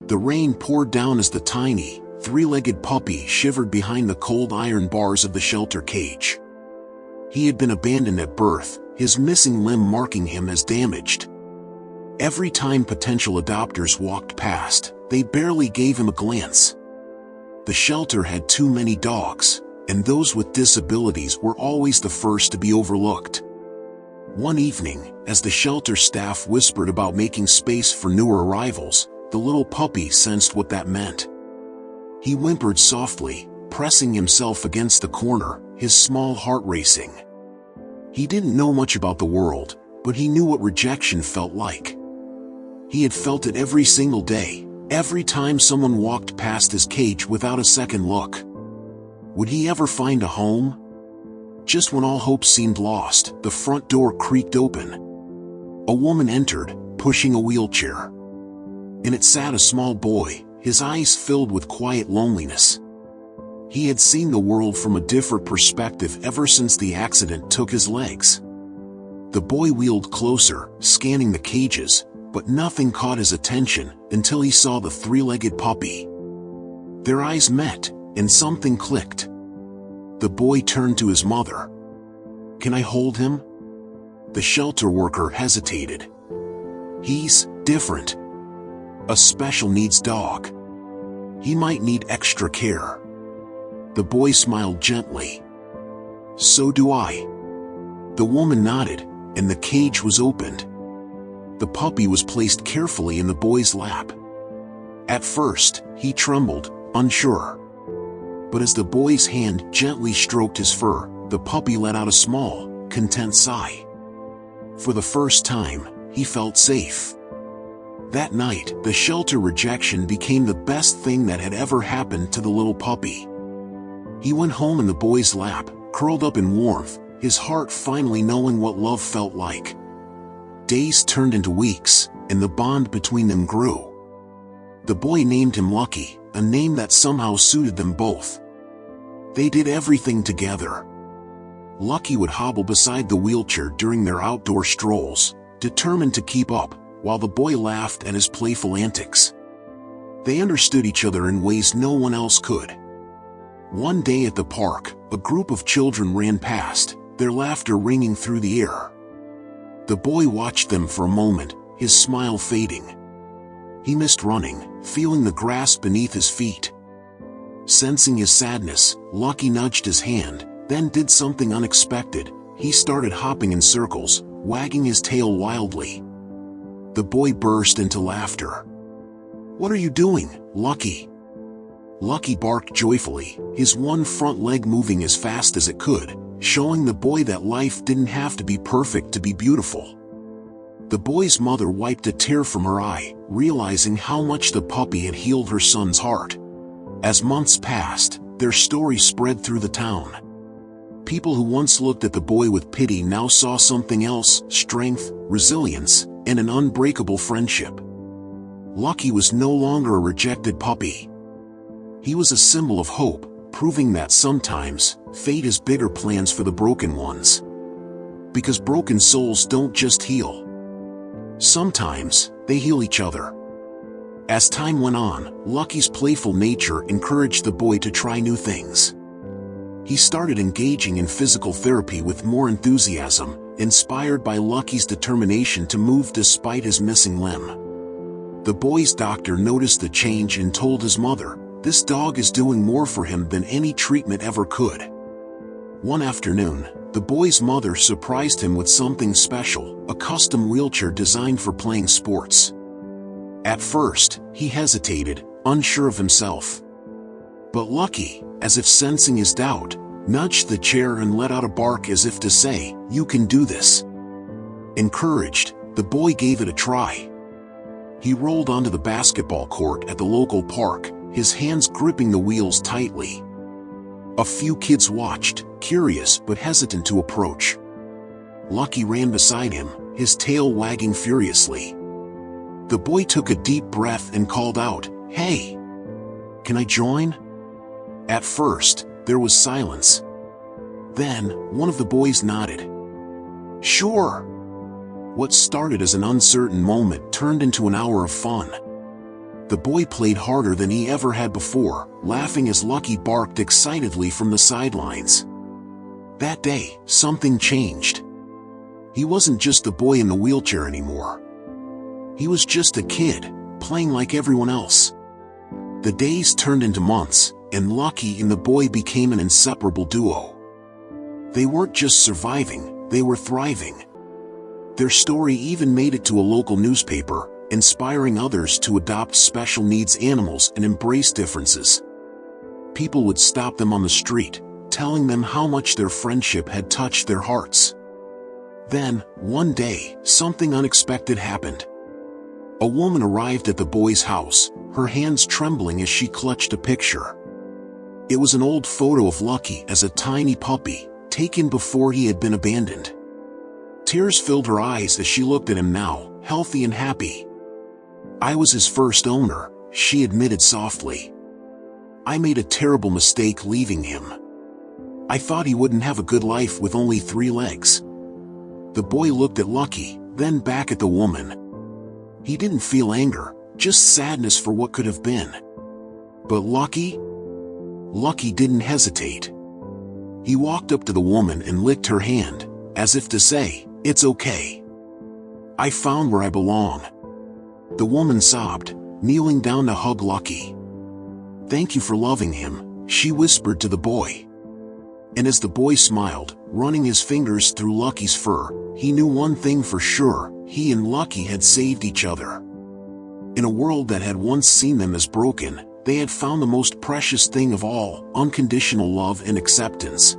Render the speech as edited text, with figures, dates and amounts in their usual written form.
The rain poured down as the tiny, three-legged puppy shivered behind the cold iron bars of the shelter cage. He had been abandoned at birth, his missing limb marking him as damaged. Every time potential adopters walked past, they barely gave him a glance. The shelter had too many dogs, and those with disabilities were always the first to be overlooked. One evening, as the shelter staff whispered about making space for newer arrivals, the little puppy sensed what that meant. He whimpered softly, pressing himself against the corner, his small heart racing. He didn't know much about the world, but he knew what rejection felt like. He had felt it every single day, every time someone walked past his cage without a second look. Would he ever find a home? Just when all hope seemed lost, the front door creaked open. A woman entered, pushing a wheelchair. In it sat a small boy, his eyes filled with quiet loneliness. He had seen the world from a different perspective ever since the accident took his legs. The boy wheeled closer, scanning the cages, but nothing caught his attention until he saw the three-legged puppy. Their eyes met, and something clicked. The boy turned to his mother. "Can I hold him?" The shelter worker hesitated. "He's different. A special needs dog. He might need extra care." The boy smiled gently. "So do I." The woman nodded, and the cage was opened. The puppy was placed carefully in the boy's lap. At first, he trembled, unsure. But as the boy's hand gently stroked his fur, the puppy let out a small, content sigh. For the first time, he felt safe. That night, the shelter rejection became the best thing that had ever happened to the little puppy. He went home in the boy's lap, curled up in warmth, his heart finally knowing what love felt like. Days turned into weeks, and the bond between them grew. The boy named him Lucky, a name that somehow suited them both. They did everything together. Lucky would hobble beside the wheelchair during their outdoor strolls, determined to keep up, while the boy laughed at his playful antics. They understood each other in ways no one else could. One day at the park, a group of children ran past, their laughter ringing through the air. The boy watched them for a moment, his smile fading. He missed running, feeling the grass beneath his feet. Sensing his sadness, Lucky nudged his hand, then did something unexpected. He started hopping in circles, wagging his tail wildly. The boy burst into laughter. "What are you doing, Lucky?" Lucky barked joyfully, his one front leg moving as fast as it could, showing the boy that life didn't have to be perfect to be beautiful. The boy's mother wiped a tear from her eye, realizing how much the puppy had healed her son's heart. As months passed, their story spread through the town. People who once looked at the boy with pity now saw something else: strength, resilience, and an unbreakable friendship. Lucky was no longer a rejected puppy. He was a symbol of hope, proving that sometimes, fate has bigger plans for the broken ones. Because broken souls don't just heal. Sometimes, they heal each other. As time went on, Lucky's playful nature encouraged the boy to try new things. He started engaging in physical therapy with more enthusiasm, inspired by Lucky's determination to move despite his missing limb. The boy's doctor noticed the change and told his mother, "This dog is doing more for him than any treatment ever could." One afternoon, the boy's mother surprised him with something special, a custom wheelchair designed for playing sports. At first, he hesitated, unsure of himself. But Lucky, as if sensing his doubt, nudged the chair and let out a bark as if to say, "You can do this." Encouraged, the boy gave it a try. He rolled onto the basketball court at the local park, his hands gripping the wheels tightly. A few kids watched, curious but hesitant to approach. Lucky ran beside him, his tail wagging furiously. The boy took a deep breath and called out, "Hey! Can I join?" At first, there was silence. Then, one of the boys nodded. "Sure." What started as an uncertain moment turned into an hour of fun. The boy played harder than he ever had before, laughing as Lucky barked excitedly from the sidelines. That day, something changed. He wasn't just a boy in the wheelchair anymore. He was just a kid, playing like everyone else. The days turned into months, and Lucky and the boy became an inseparable duo. They weren't just surviving, they were thriving. Their story even made it to a local newspaper, inspiring others to adopt special needs animals and embrace differences. People would stop them on the street, telling them how much their friendship had touched their hearts. Then, one day, something unexpected happened. A woman arrived at the boy's house, her hands trembling as she clutched a picture. It was an old photo of Lucky as a tiny puppy, taken before he had been abandoned. Tears filled her eyes as she looked at him now, healthy and happy. "I was his first owner," she admitted softly. "I made a terrible mistake leaving him. I thought he wouldn't have a good life with only 3 legs." The boy looked at Lucky, then back at the woman. He didn't feel anger, just sadness for what could have been. But Lucky didn't hesitate. He walked up to the woman and licked her hand, as if to say, "It's okay. I found where I belong." The woman sobbed, kneeling down to hug Lucky. "Thank you for loving him," she whispered to the boy. And as the boy smiled, running his fingers through Lucky's fur, he knew one thing for sure: he and Lucky had saved each other. In a world that had once seen them as broken, they had found the most precious thing of all: unconditional love and acceptance.